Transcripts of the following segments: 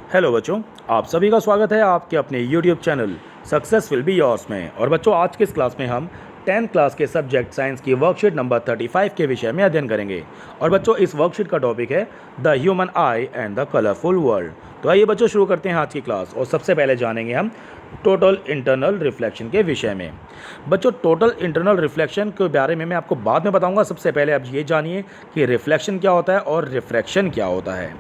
Hello बच्चों, आप सभी का स्वागत है आपके अपने YouTube channel success will be yours में। और बच्चों, आज के इस क्लास में हम 10th क्लास के सब्जेक्ट साइंस की वर्कशीट नंबर 35 के विषय में अध्ययन करेंगे। और बच्चों, इस वर्कशीट का टॉपिक है the human I and the colourful world. तो आइए बच्चों, शुरू करते हैं आज की क्लास। और सबसे पहले जानेंगे हम टोटल इंटरनल रिफ्लेक्शन के विषय में। बच्चों, टोटल इंटरनल रिफ्लेक्शन के बारे में मैं आपको बाद में बताऊंगा। सबसे पहले आप ये जानिए कि रिफ्लेक्शन क्या होता है और रिफ्रैक्शन क्या होता है।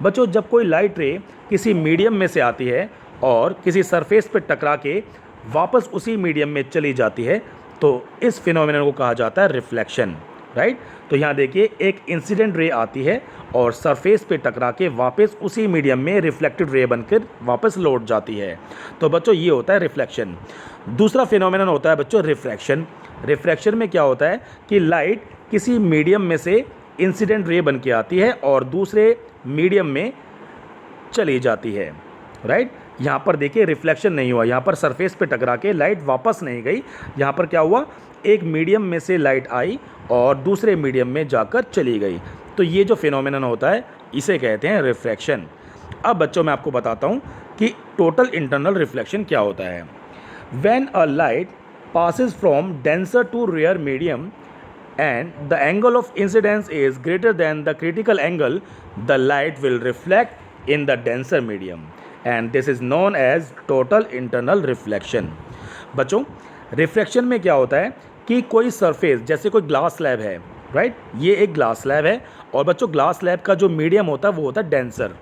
बच्चों, जब कोई लाइट रे किसी मीडियम में से आती है और किसी सरफेस पर टकरा के वापस उसी मीडियम में चली जाती है, तो इस फिनोमेनन को कहा जाता है रिफ्लेक्शन। राइट। तो यहाँ देखिए, एक इंसिडेंट रे आती है और सरफेस पे टकरा के वापस उसी मीडियम में रिफ्लेक्टेड रे बनकर वापस लौट जाती है। तो बच्चों, ये होता है रिफ्लेक्शन। दूसरा फिनोमेनन होता है बच्चों रिफ्रैक्शन। रिफ्रैक्शन में क्या होता है कि लाइट किसी मीडियम में से इंसिडेंट रे बन के आती है और दूसरे मीडियम में चली जाती है। राइट। यहाँ पर देखिए, रिफ्लेक्शन नहीं हुआ, यहाँ पर सरफेस पे टकरा के लाइट वापस नहीं गई। यहाँ पर क्या हुआ, एक मीडियम में से लाइट आई और दूसरे मीडियम में जाकर चली गई। तो ये जो फिनोमेनन होता है इसे कहते हैं रिफ्रैक्शन। अब बच्चों, मैं आपको बताता हूँ कि टोटल इंटरनल रिफ्लेक्शन क्या होता है। When a light passes from denser to rarer medium and the angle of incidence is greater than the critical angle, the light will reflect in the denser medium and this is known as total internal reflection। बच्चों, refraction में क्या होता है कि कोई surface, जैसे कोई glass slab है, राइट, ये एक ग्लास स्लैब है और बच्चों ग्लास स्लैब का जो मीडियम होता है वो होता है डेंसर,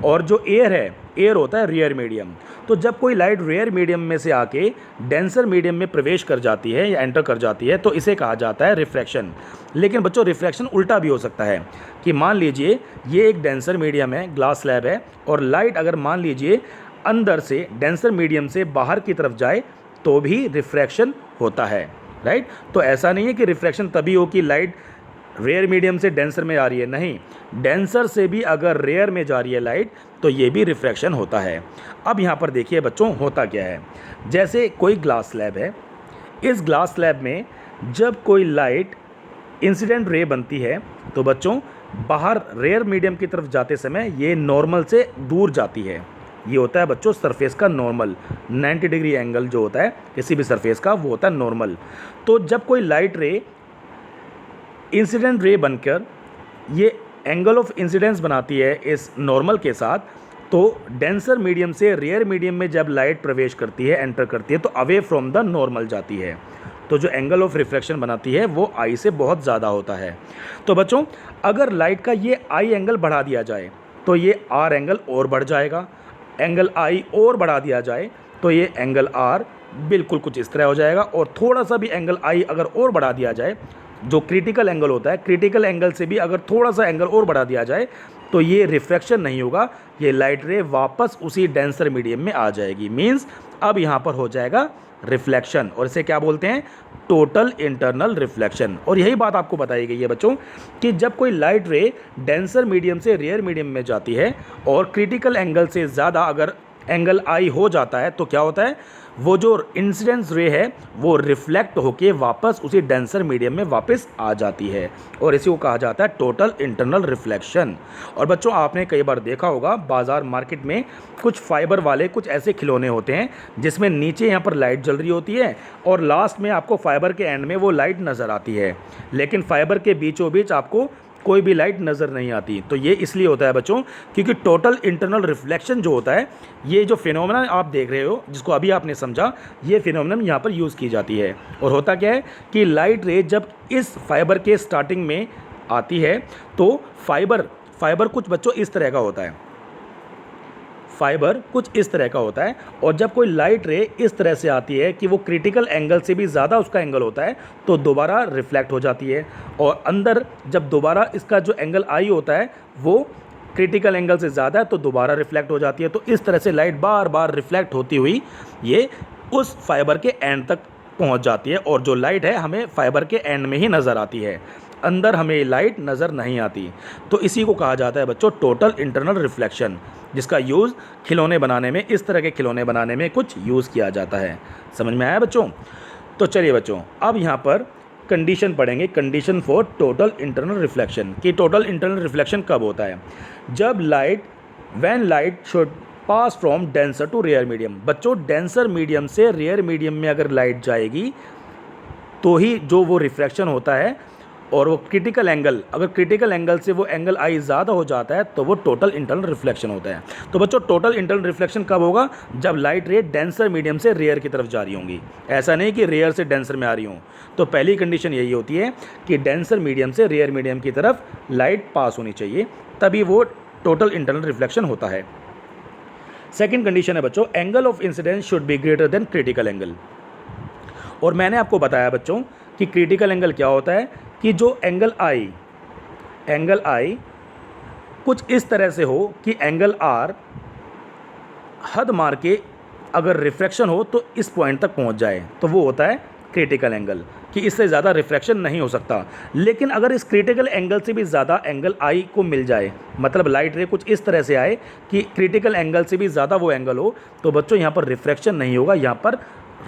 और जो एयर है, एयर होता है रेयर मीडियम। तो जब कोई लाइट रेयर मीडियम में से आके डेंसर मीडियम में प्रवेश कर जाती है या एंटर कर जाती है, तो इसे कहा जाता है रिफ्रैक्शन। लेकिन बच्चों, रिफ्रैक्शन उल्टा भी हो सकता है कि मान लीजिए ये एक डेंसर मीडियम है, ग्लास स्लैब है, और लाइट अगर मान लीजिए अंदर से डेंसर मीडियम से बाहर की तरफ जाए तो भी रिफ्रैक्शन होता है। राइट। तो ऐसा नहीं है कि रिफ्रैक्शन तभी हो कि लाइट रेयर मीडियम से डेंसर में आ रही है, नहीं, डेंसर से भी अगर रेयर में जा रही है लाइट तो ये भी रिफ्रैक्शन होता है। अब यहाँ पर देखिए बच्चों, होता क्या है, जैसे कोई ग्लास स्लैब है, इस ग्लास स्लैब में जब कोई लाइट इंसिडेंट रे बनती है तो बच्चों बाहर रेयर मीडियम की तरफ जाते समय ये नॉर्मल से दूर जाती है। ये होता है बच्चों सरफेस का नॉर्मल, 90 डिग्री एंगल जो होता है किसी भी सरफेस का, वो होता है नॉर्मल। तो जब कोई लाइट रे इंसिडेंट रे बनकर ये एंगल ऑफ इंसिडेंस बनाती है इस नॉर्मल के साथ, तो डेंसर मीडियम से रेयर मीडियम में जब लाइट प्रवेश करती है, एंटर करती है, तो अवे फ्रॉम द नॉर्मल जाती है। तो जो एंगल ऑफ रिफ्रैक्शन बनाती है वो आई से बहुत ज़्यादा होता है। तो बच्चों, अगर लाइट का ये आई एंगल बढ़ा दिया जाए तो ये आर एंगल और बढ़ जाएगा, एंगल आई और बढ़ा दिया जाए तो ये एंगल आर बिल्कुल कुछ इस तरह हो जाएगा, और थोड़ा सा भी एंगल आई अगर और बढ़ा दिया जाए, जो क्रिटिकल एंगल होता है, क्रिटिकल एंगल से भी अगर थोड़ा सा एंगल और बढ़ा दिया जाए तो ये रिफ्रैक्शन नहीं होगा, ये लाइट रे वापस उसी डेंसर मीडियम में आ जाएगी। मींस अब यहाँ पर हो जाएगा रिफ्लेक्शन, और इसे क्या बोलते हैं, टोटल इंटरनल रिफ्लेक्शन। और यही बात आपको बताई गई है बच्चों कि जब कोई लाइट रे डेंसर मीडियम से रेयर मीडियम में जाती है और क्रिटिकल एंगल से ज़्यादा अगर एंगल आई हो जाता है तो क्या होता है, वो जो इंसिडेंस रे है वो रिफ्लेक्ट होके वापस उसी डेंसर मीडियम में वापस आ जाती है, और इसी को कहा जाता है टोटल इंटरनल रिफ्लेक्शन। और बच्चों, आपने कई बार देखा होगा बाज़ार मार्केट में कुछ फाइबर वाले कुछ ऐसे खिलौने होते हैं जिसमें नीचे यहाँ पर लाइट जल रही होती है और लास्ट में आपको फाइबर के एंड में वो लाइट नज़र आती है, लेकिन फाइबर के बीचों बीच आपको कोई भी लाइट नज़र नहीं आती। तो ये इसलिए होता है बच्चों क्योंकि टोटल इंटरनल रिफ्लेक्शन जो होता है, ये जो फिनोमेना आप देख रहे हो, जिसको अभी आपने समझा, ये फिनोमेना यहाँ पर यूज़ की जाती है। और होता क्या है कि लाइट रे जब इस फाइबर के स्टार्टिंग में आती है तो फाइबर कुछ बच्चों इस तरह का होता है, फाइबर कुछ इस तरह का होता है, और जब कोई लाइट रे इस तरह से आती है कि वो क्रिटिकल एंगल से भी ज़्यादा उसका एंगल होता है तो दोबारा रिफ्लेक्ट हो जाती है, और अंदर जब दोबारा इसका जो एंगल आई होता है वो क्रिटिकल एंगल से ज़्यादा है तो दोबारा रिफ्लेक्ट हो जाती है। तो इस तरह से लाइट बार बार रिफ्लेक्ट होती हुई ये उस फाइबर के एंड तक पहुंच जाती है, और जो लाइट है हमें फाइबर के एंड में ही नज़र आती है, अंदर हमें लाइट नज़र नहीं आती। तो इसी को कहा जाता है बच्चों टोटल इंटरनल रिफ्लेक्शन, जिसका यूज़ खिलौने बनाने में, इस तरह के खिलौने बनाने में कुछ यूज़ किया जाता है। समझ में आया बच्चों? तो चलिए बच्चों, अब यहाँ पर कंडीशन पढ़ेंगे, condition for total internal reflection, कि टोटल इंटरनल रिफ्लेक्शन कब होता है, जब light when light should pass from denser to rare medium. बच्चों डेंसर मीडियम से रेयर मीडियम में अगर लाइट जाएगी तो ही जो वो रिफ्रैक्शन होता है, और वो क्रिटिकल एंगल, अगर क्रिटिकल एंगल से वो एंगल आई ज़्यादा हो जाता है तो वो टोटल इंटरनल रिफ्लेक्शन होता है। तो बच्चों टोटल इंटरनल रिफ्लेक्शन कब होगा? जब लाइट रे डेंसर मीडियम से रेयर की तरफ जा रही होंगी। ऐसा नहीं कि रेयर से डेंसर में आ रही हों। तो पहली कंडीशन यही होती है कि डेंसर मीडियम से रेयर मीडियम की तरफ लाइट पास होनी चाहिए, तभी वो टोटल इंटरनल रिफ्लेक्शन होता है। सेकेंड कंडीशन है बच्चों, angle of incidence should be greater than critical angle. और मैंने आपको बताया बच्चों कि क्रिटिकल एंगल क्या होता है, कि जो एंगल आई कुछ इस तरह से हो कि एंगल आर हद मार के अगर रिफ्रैक्शन हो तो इस पॉइंट तक पहुंच जाए, तो वो होता है क्रिटिकल एंगल, कि इससे ज़्यादा रिफ्रैक्शन नहीं हो सकता। लेकिन अगर इस क्रिटिकल एंगल से भी ज़्यादा एंगल आई को मिल जाए, मतलब लाइट रे कुछ इस तरह से आए कि क्रिटिकल एंगल से भी ज़्यादा वो एंगल हो, तो बच्चों यहाँ पर रिफ्रैक्शन नहीं होगा, यहाँ पर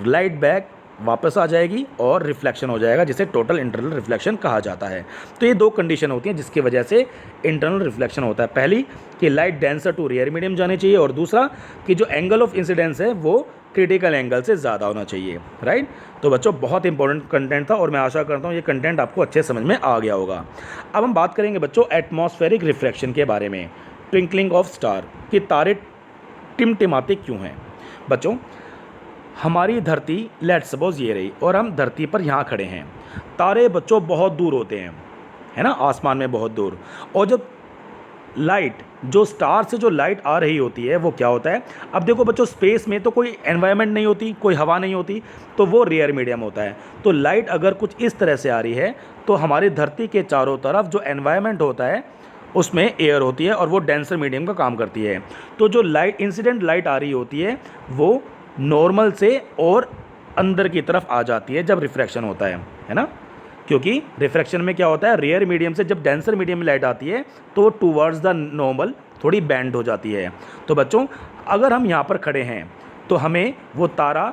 लाइट बैक वापस आ जाएगी और रिफ्लेक्शन हो जाएगा, जिसे टोटल इंटरनल रिफ्लेक्शन कहा जाता है। तो ये दो कंडीशन होती हैं जिसकी वजह से इंटरनल रिफ्लेक्शन होता है। पहली कि light denser to rare medium जानी चाहिए, और दूसरा कि जो एंगल ऑफ इंसिडेंस है वो क्रिटिकल एंगल से ज़्यादा होना चाहिए, राइट। तो बच्चों बहुत इंपॉर्टेंट कंटेंट था और मैं आशा करता हूँ ये कंटेंट आपको अच्छे समझ में आ गया होगा। अब हम बात करेंगे बच्चों एटमॉस्फेरिक रिफ्रैक्शन के बारे में, ट्विंकलिंग ऑफ स्टार, कि तारे टिमटिमाते क्यों हैं। बच्चों हमारी धरती लेट्स सपोज ये रही, और हम धरती पर यहाँ खड़े हैं। तारे बच्चों बहुत दूर होते हैं, है ना, आसमान में बहुत दूर। और जब लाइट, जो स्टार से जो लाइट आ रही होती है वो क्या होता है, अब देखो बच्चों स्पेस में तो कोई एनवायरनमेंट नहीं होती, कोई हवा नहीं होती, तो वो रेयर मीडियम होता है। तो लाइट अगर कुछ इस तरह से आ रही है तो हमारी धरती के चारों तरफ जो एनवायरनमेंट होता है उसमें एयर होती है और वो डेंसर मीडियम का काम करती है। तो जो लाइट इंसिडेंट लाइट आ रही होती है वो नॉर्मल से और अंदर की तरफ आ जाती है जब रिफ्रैक्शन होता है ना, क्योंकि रिफ्रैक्शन में क्या होता है, रेयर मीडियम से जब डेंसर मीडियम में लाइट आती है तो टूवर्ड्स द नॉर्मल थोड़ी बैंड हो जाती है। तो बच्चों अगर हम यहाँ पर खड़े हैं तो हमें वो तारा,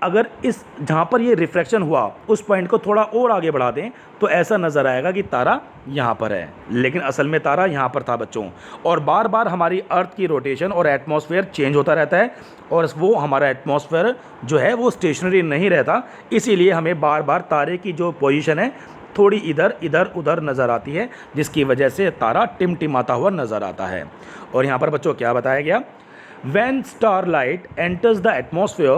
अगर इस जहाँ पर ये रिफ्रैक्शन हुआ उस पॉइंट को थोड़ा और आगे बढ़ा दें तो ऐसा नज़र आएगा कि तारा यहाँ पर है, लेकिन असल में तारा यहाँ पर था बच्चों। और बार बार हमारी अर्थ की रोटेशन और एटमॉस्फेयर चेंज होता रहता है, और वो हमारा एटमॉस्फेयर जो है वो स्टेशनरी नहीं रहता, इसीलिए हमें बार बार तारे की जो पोजीशन है थोड़ी इधर उधर नज़र आती है, जिसकी वजह से तारा टिमटिमाता हुआ नज़र आता है। और यहाँ पर बच्चों क्या बताया गया, When starlight enters the atmosphere,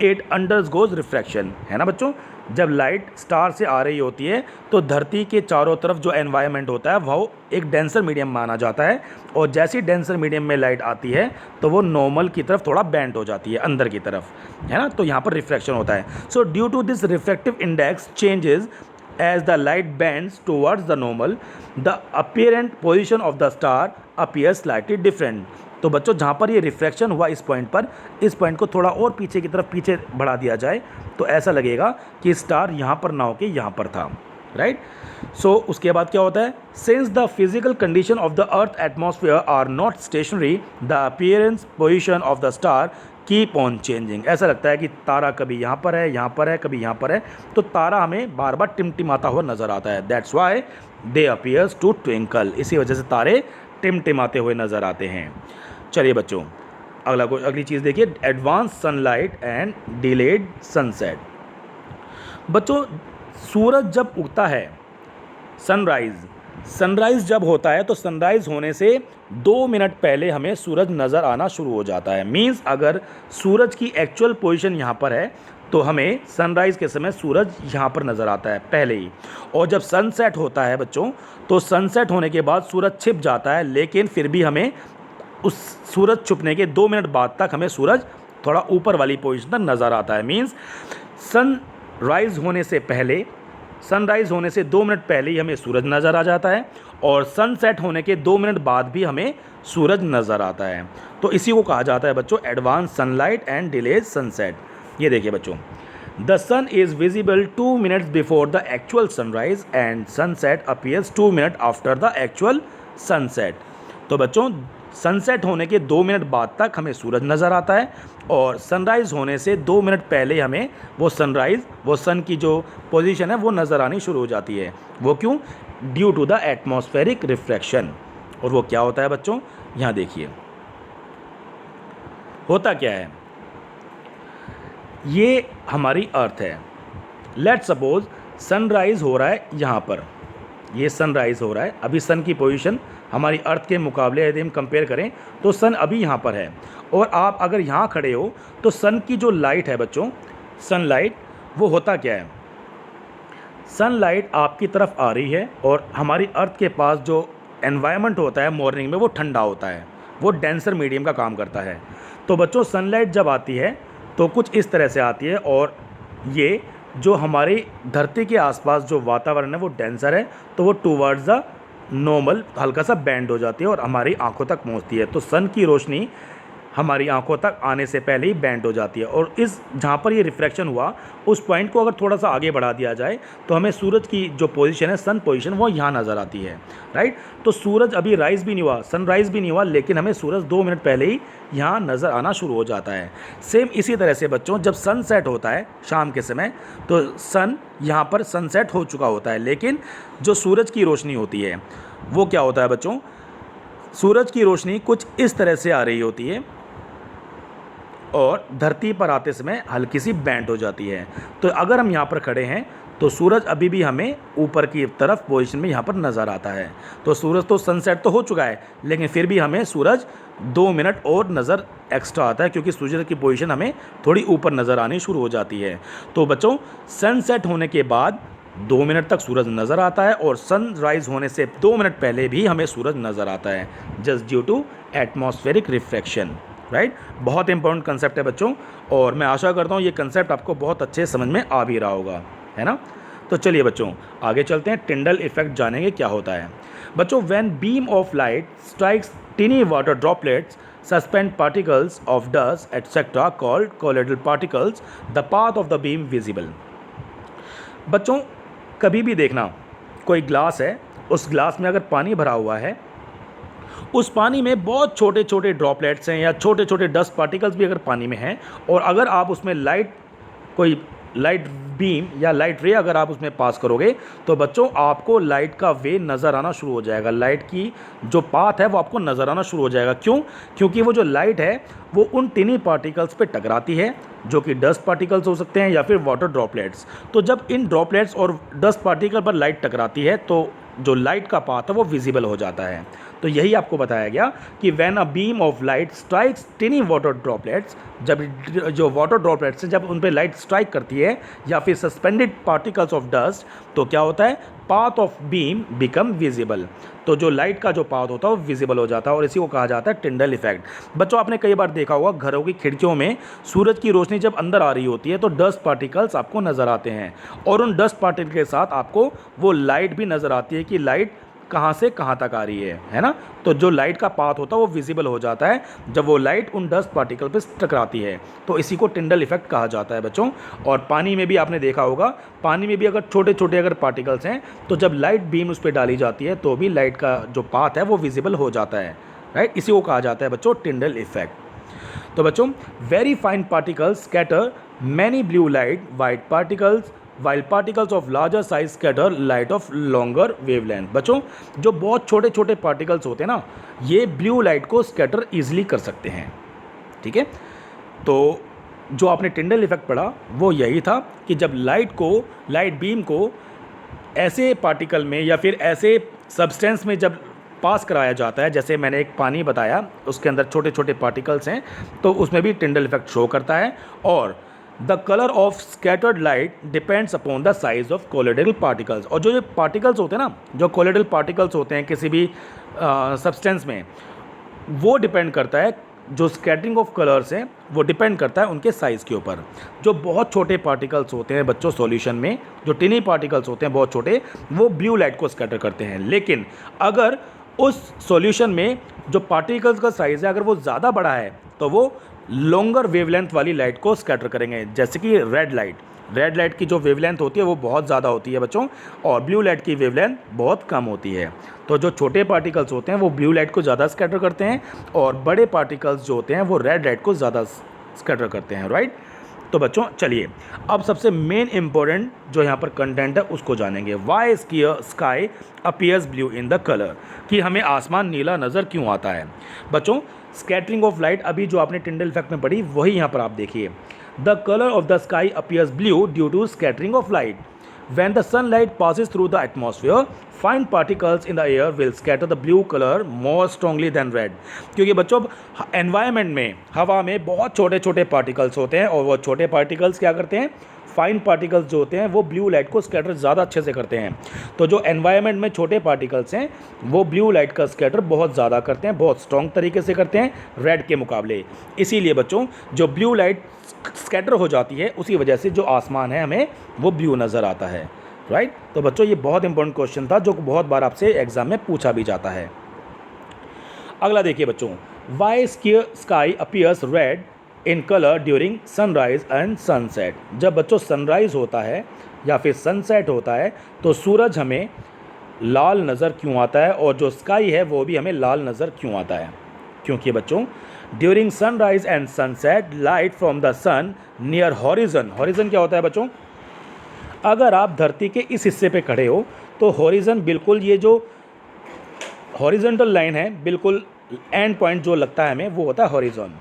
it undergoes refraction, है ना बच्चों। जब लाइट स्टार से आ रही होती है तो धरती के चारों तरफ जो एनवायरनमेंट होता है वो एक डेंसर मीडियम माना जाता है, और जैसी डेंसर मीडियम में लाइट आती है तो वो नॉर्मल की तरफ थोड़ा बेंड हो जाती है अंदर की तरफ, है ना, तो यहाँ पर रिफ्रैक्शन होता है। So due to this refractive index changes as the light bends towards the normal, the apparent position of the star appears slightly different। तो बच्चों जहाँ पर ये रिफ्रैक्शन हुआ इस पॉइंट को थोड़ा और पीछे की तरफ पीछे बढ़ा दिया जाए तो ऐसा लगेगा कि स्टार यहाँ पर ना होके यहाँ पर था, राइट। सो उसके बाद क्या होता है, since the physical condition of the earth atmosphere are not stationary, the appearance position of the star keep on changing. ऐसा लगता है कि तारा कभी यहाँ पर है, यहाँ पर है, कभी यहाँ पर है, तो तारा हमें बार बार टिमटिमाता हुआ नज़र आता है। That's why they appears to twinkle, इसी वजह से तारे टिमटिमाते हुए नज़र आते हैं। चलिए बच्चों अगली चीज़ देखिए, advance sunlight and delayed sunset. बच्चों सूरज जब उगता है, सनराइज़ जब होता है तो सनराइज़ होने से 2 मिनट पहले हमें सूरज नज़र आना शुरू हो जाता है। मींस अगर सूरज की एक्चुअल पोजीशन यहाँ पर है तो हमें सनराइज़ के समय सूरज यहाँ पर नज़र आता है पहले ही। और जब सनसेट होता है बच्चों तो सनसेट होने के बाद सूरज छिप जाता है, लेकिन फिर भी हमें उस सूरज छुपने के 2 मिनट बाद तक हमें सूरज थोड़ा ऊपर वाली पोजीशन पर नज़र आता है। मींस सनराइज़ होने से 2 मिनट पहले ही हमें सूरज नज़र आ जाता है, और सनसेट होने के 2 मिनट बाद भी हमें सूरज नज़र आता है। तो इसी को कहा जाता है बच्चों advance sunlight and delayed sunset. ये देखिए बच्चों, the sun is visible 2 minutes before the actual sunrise and sunset appears 2 minute after the actual sunset. तो बच्चों सनसेट होने के 2 मिनट बाद तक हमें सूरज नज़र आता है, और सनराइज़ होने से 2 मिनट पहले हमें वो सन की जो पोजीशन है वो नज़र आनी शुरू हो जाती है। वो क्यों? Due to the atmospheric refraction. और वो क्या होता है बच्चों, यहाँ देखिए, होता क्या है, ये हमारी अर्थ है। लेट सपोज सनराइज़ हो रहा है यहाँ पर, ये सनराइज़ हो रहा है। अभी सन की पोजीशन हमारी अर्थ के मुकाबले यदि हम कंपेयर करें तो सन अभी यहाँ पर है, और आप अगर यहाँ खड़े हो तो सन की जो लाइट है बच्चों, सनलाइट, वो होता क्या है, सनलाइट आपकी तरफ आ रही है और हमारी अर्थ के पास जो एनवायरनमेंट होता है मॉर्निंग में वो ठंडा होता है, वो डेंसर मीडियम का काम करता है। तो बच्चों सनलाइट जब आती है तो कुछ इस तरह से आती है, और ये जो हमारी धरती के आसपास जो वातावरण है वो डेंसर है, तो वो टूवर्ड्स द नॉर्मल हल्का सा बैंड हो जाती है और हमारी आंखों तक पहुंचती है। तो सन की रोशनी हमारी आंखों तक आने से पहले ही बैंड हो जाती है, और इस जहाँ पर ये रिफ्रैक्शन हुआ उस पॉइंट को अगर थोड़ा सा आगे बढ़ा दिया जाए तो हमें सूरज की जो पोजीशन है, सन पोजीशन, वो यहाँ नज़र आती है, राइट। तो सूरज अभी राइज़ भी नहीं हुआ, सनराइज़ भी नहीं हुआ, लेकिन हमें सूरज 2 मिनट पहले ही यहाँ नज़र आना शुरू हो जाता है। सेम इसी तरह से बच्चों जब सनसेट होता है शाम के समय तो सन यहाँ पर सनसेट हो चुका होता है, लेकिन जो सूरज की रोशनी होती है वो क्या होता है बच्चों, सूरज की रोशनी कुछ इस तरह से आ रही होती है और धरती पर आते समय हल्की सी बैंड हो जाती है। तो अगर हम यहाँ पर खड़े हैं तो सूरज अभी भी हमें ऊपर की तरफ पोजीशन में यहाँ पर नज़र आता है। तो सूरज तो सनसेट तो हो चुका है, लेकिन फिर भी हमें सूरज 2 मिनट और नज़र एक्स्ट्रा आता है, क्योंकि सूरज की पोजीशन हमें थोड़ी ऊपर नज़र आनी शुरू हो जाती है। तो बच्चों सनसेट होने के बाद 2 मिनट तक सूरज नज़र आता है, और सनराइज़ होने से 2 मिनट पहले भी हमें सूरज नज़र आता है, just due to atmospheric refraction, right. बहुत इंपॉर्टेंट कंसेप्ट है बच्चों, और मैं आशा करता हूँ ये कंसेप्ट आपको बहुत अच्छे समझ में आ भी रहा होगा, है ना। तो चलिए बच्चों आगे चलते हैं, टिंडल इफेक्ट जानेंगे क्या होता है। बच्चों when beam of light strikes टिनी water droplets suspend particles of dust etcetera called colloidal particles, the path of the beam visible. बच्चों कभी भी देखना, कोई ग्लास है, उस ग्लास में अगर पानी भरा हुआ है, उस पानी में बहुत छोटे छोटे ड्रॉपलेट्स हैं या छोटे छोटे डस्ट पार्टिकल्स भी अगर पानी में हैं, और अगर आप उसमें कोई लाइट बीम या लाइट रे अगर आप उसमें पास करोगे तो बच्चों आपको लाइट का वे नज़र आना शुरू हो जाएगा, लाइट की जो पाथ है वो आपको नज़र आना शुरू हो जाएगा। क्यों? क्योंकि वो जो लाइट है वो उन टिनी पार्टिकल्स पे टकराती है, जो कि डस्ट पार्टिकल्स हो सकते हैं या फिर वाटर ड्रॉपलेट्स। तो जब इन ड्रॉपलेट्स और डस्ट पार्टिकल पर लाइट टकराती है तो जो लाइट का पाथ है वो विजिबल हो जाता है। तो यही आपको बताया गया कि when a beam of light strikes टिनी water droplets, जब जो वाटर ड्रॉपलेट्स हैं जब उन पर लाइट स्ट्राइक करती है या फिर सस्पेंडेड पार्टिकल्स ऑफ डस्ट, तो क्या होता है, path of beam become visible. तो जो लाइट का जो पाथ होता है वो विजिबल हो जाता है, और इसी को कहा जाता है टिंडल इफेक्ट। बच्चों आपने कई बार देखा होगा घरों की खिड़कियों में सूरज की रोशनी जब अंदर आ रही होती है तो डस्ट पार्टिकल्स आपको नज़र आते हैं, और उन डस्ट पार्टिकल के साथ आपको वो लाइट भी नज़र आती है कि लाइट कहाँ से कहाँ तक आ रही है ना। तो जो लाइट का पाथ होता है वो विजिबल हो जाता है जब वो लाइट उन डस्ट पार्टिकल पे टकराती है। तो इसी को टिंडल इफेक्ट कहा जाता है बच्चों। और पानी में भी आपने देखा होगा, पानी में भी अगर छोटे छोटे अगर पार्टिकल्स हैं तो जब लाइट बीम उस पर डाली जाती है तो भी लाइट का जो पाथ है वो विजिबल हो जाता है, राइट। इसी को कहा जाता है बच्चों टिंडल इफेक्ट। तो बच्चों very fine particles scatter many blue light white particles while particles of larger size scatter light of longer wavelength। बच्चों जो बहुत छोटे छोटे पार्टिकल्स होते हैं ना, ये ब्लू लाइट को स्कैटर ईजिली कर सकते हैं, ठीक है। तो जो आपने टिंडल इफेक्ट पढ़ा वो यही था कि जब लाइट बीम को ऐसे पार्टिकल में या फिर ऐसे सब्सटेंस में जब पास कराया जाता है, जैसे मैंने एक पानी बताया उसके अंदर छोटे छोटे पार्टिकल्स हैं, तो उसमें भी टिंडल इफेक्ट शो करता है। और the colour of scattered light depends upon the size of colloidal particles. और जो पार्टिकल्स होते हैं ना, जो कोलोइडल पार्टिकल्स होते हैं किसी भी सब्सटेंस में, वो डिपेंड करता है, जो स्कैटरिंग ऑफ कलर्स हैं वो डिपेंड करता है उनके साइज़ के ऊपर। जो बहुत छोटे पार्टिकल्स होते हैं बच्चों सॉल्यूशन में, जो टिनी पार्टिकल्स होते हैं बहुत छोटे, वो ब्लू लाइट को स्कैटर करते हैं। लेकिन अगर उस सॉल्यूशन में जो पार्टिकल्स का साइज़ है अगर वो ज़्यादा बड़ा है तो वो लॉन्गर वेवलेंथ वाली लाइट को स्कैटर करेंगे, जैसे कि रेड लाइट की जो वेवलेंथ होती है वो बहुत ज़्यादा होती है बच्चों, और ब्लू लाइट की वेवलेंथ बहुत कम होती है। तो जो छोटे पार्टिकल्स होते हैं वो ब्लू लाइट को ज़्यादा स्कैटर करते हैं, और बड़े पार्टिकल्स जो होते हैं वो रेड लाइट को ज़्यादा स्कैटर करते हैं, राइट। तो बच्चों चलिए अब सबसे मेन इंपॉर्टेंट जो यहाँ पर कंटेंट है उसको जानेंगे। Why sky appears blue in the colour, कि हमें आसमान नीला नज़र क्यों आता है। बच्चों स्कैटरिंग ऑफ लाइट अभी जो आपने टिंडल इफेक्ट में पढ़ी वही यहाँ पर आप देखिए। The colour of the sky appears blue due to scattering of light. When the sunlight passes through the atmosphere, fine particles in the air will scatter the blue color more strongly than red. क्योंकि बच्चों environment में हवा में बहुत छोटे छोटे particles होते हैं और वो छोटे पार्टिकल्स क्या करते हैं, फाइन पार्टिकल्स जो होते हैं वो ब्लू लाइट को स्कैटर ज़्यादा अच्छे से करते हैं। तो जो एनवायरनमेंट में छोटे पार्टिकल्स हैं वो ब्लू लाइट का स्कैटर बहुत ज़्यादा करते हैं, बहुत स्ट्रॉन्ग तरीके से करते हैं रेड के मुकाबले। इसीलिए बच्चों जो ब्लू लाइट स्कैटर हो जाती है उसी वजह से जो आसमान है हमें वो ब्लू नज़र आता है, राइट। तो बच्चों ये बहुत इंपॉर्टेंट क्वेश्चन था जो बहुत बार आपसे एग्जाम में पूछा भी जाता है। अगला देखिए बच्चों, why sky appears red in colour during sunrise and sunset. जब बच्चों सनराइज होता है या फिर सनसेट होता है तो सूरज हमें लाल नज़र क्यों आता है और जो स्काई है वो भी हमें लाल नज़र क्यों आता है। क्योंकि बच्चों during sunrise and sunset light from the sun near horizon. Horizon क्या होता है बच्चों, अगर आप धरती के इस हिस्से पे खड़े हो तो हॉरिजन बिल्कुल ये जो हॉरिजॉन्टल लाइन है बिल्कुल एंड पॉइंट जो लगता है हमें वो होता है हॉरिजॉन,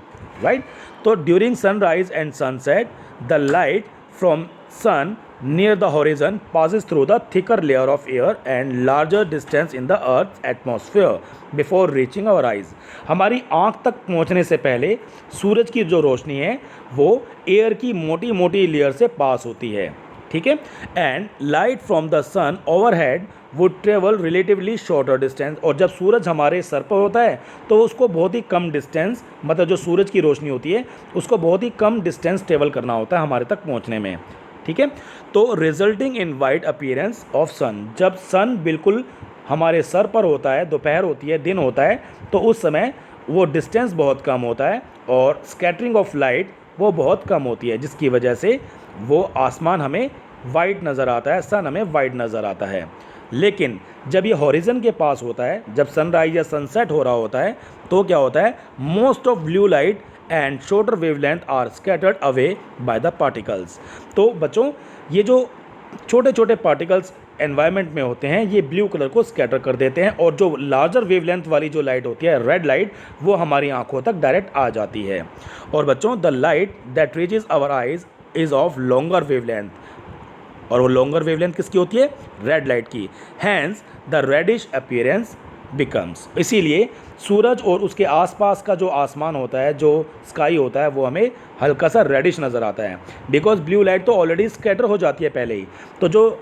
राइट। तो during sunrise and sunset the light from sun near the horizon passes through the thicker layer of air and larger distance in the earth's atmosphere before reaching our eyes। हमारी आँख तक पहुँचने से पहले सूरज की जो रोशनी है वो एयर की मोटी मोटी लेयर से पास होती है, ठीक है। And light from the sun overhead would travel relatively shorter distance. और जब सूरज हमारे सर पर होता है तो उसको बहुत ही कम डिस्टेंस, मतलब जो सूरज की रोशनी होती है उसको बहुत ही कम डिस्टेंस ट्रेवल करना होता है हमारे तक पहुँचने में, ठीक है। तो resulting in white appearance of sun, जब सन बिल्कुल हमारे सर पर होता है, दोपहर होती है, दिन होता है, तो उस समय वो डिस्टेंस बहुत कम होता है और स्कैटरिंग ऑफ लाइट वो बहुत कम होती है, जिसकी वजह से वो आसमान हमें वाइट नज़र आता है, सन हमें वाइट नज़र आता है। लेकिन जब ये हॉरिजन के पास होता है, जब सनराइज या सनसेट हो रहा होता है तो क्या होता है, most of blue light and shorter wavelength are scattered away by the particles. तो बच्चों ये जो छोटे छोटे पार्टिकल्स एनवायरनमेंट में होते हैं ये ब्लू कलर को स्कैटर कर देते हैं और जो लार्जर वेवलेंथ वाली जो लाइट होती है रेड लाइट वो हमारी आंखों तक डायरेक्ट आ जाती है। और बच्चों the light that reaches our eyes is of longer wavelength, और वो लॉन्गर वेवलेंथ किसकी होती है, रेड लाइट की। Hence the reddish appearance becomes, इसीलिए सूरज और उसके आसपास का जो आसमान होता है, जो स्काई होता है, वो हमें हल्का सा रेडिश नज़र आता है, बिकॉज ब्लू लाइट तो ऑलरेडी स्कैटर हो जाती है पहले ही। तो जो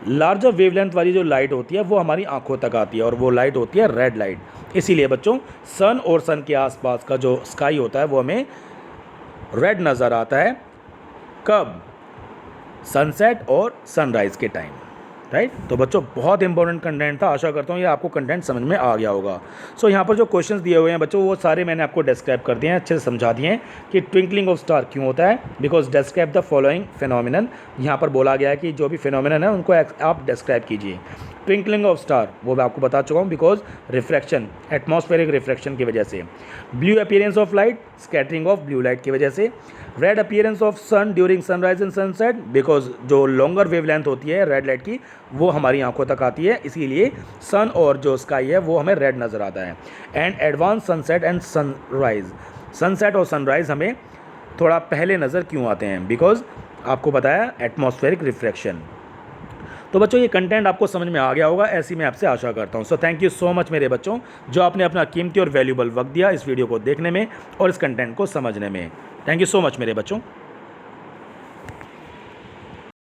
लार्जर वेवलेंथ वाली जो लाइट होती है वो हमारी आंखों तक आती है और वो लाइट होती है रेड लाइट। इसीलिए बच्चों सन और सन के आसपास का जो स्काई होता है वो हमें रेड नज़र आता है, कब, सनसेट और सनराइज़ के टाइम, राइट। तो बच्चों बहुत इंपॉर्टेंट कंटेंट था, आशा करता हूँ ये आपको कंटेंट समझ में आ गया होगा। सो यहाँ पर जो क्वेश्चंस दिए हुए हैं बच्चों वो सारे मैंने आपको डिस्क्राइब कर दिए हैं, अच्छे से समझा दिए हैं कि ट्विंकलिंग ऑफ स्टार क्यों होता है, because describe the following phenomenon. यहाँ पर बोला गया है कि जो भी फिनोमिनन है उनको आप डिस्क्राइब कीजिए। ट्विंकलिंग ऑफ स्टार वो मैं आपको बता चुका हूँ, बिकॉज रिफ्रैक्शन, एटमॉस्फेरिक रिफ्रैक्शन की वजह से। Blue appearance of light, scattering of blue light की वजह से। Red appearance of sun during sunrise and sunset, because जो लॉन्गर वेवलेंथ होती है रेड लाइट की वो हमारी आंखों तक आती है, इसीलिए सन और जो स्काई है वो हमें रेड नज़र आता है। And advance sunset and sunrise, sunset और सनराइज़ हमें थोड़ा पहले नज़र क्यों आते हैं, बिकॉज आपको बताया एटमॉस्फेरिक रिफ्रैक्शन। तो बच्चों ये कंटेंट आपको समझ में आ गया होगा, ऐसी मैं आपसे आशा करता हूँ। So thank you so much मेरे बच्चों, जो आपने अपना कीमती और वैल्यूबल वक्त दिया इस वीडियो को देखने में और इस कंटेंट को समझने में। थैंक यू सो मच मेरे बच्चों।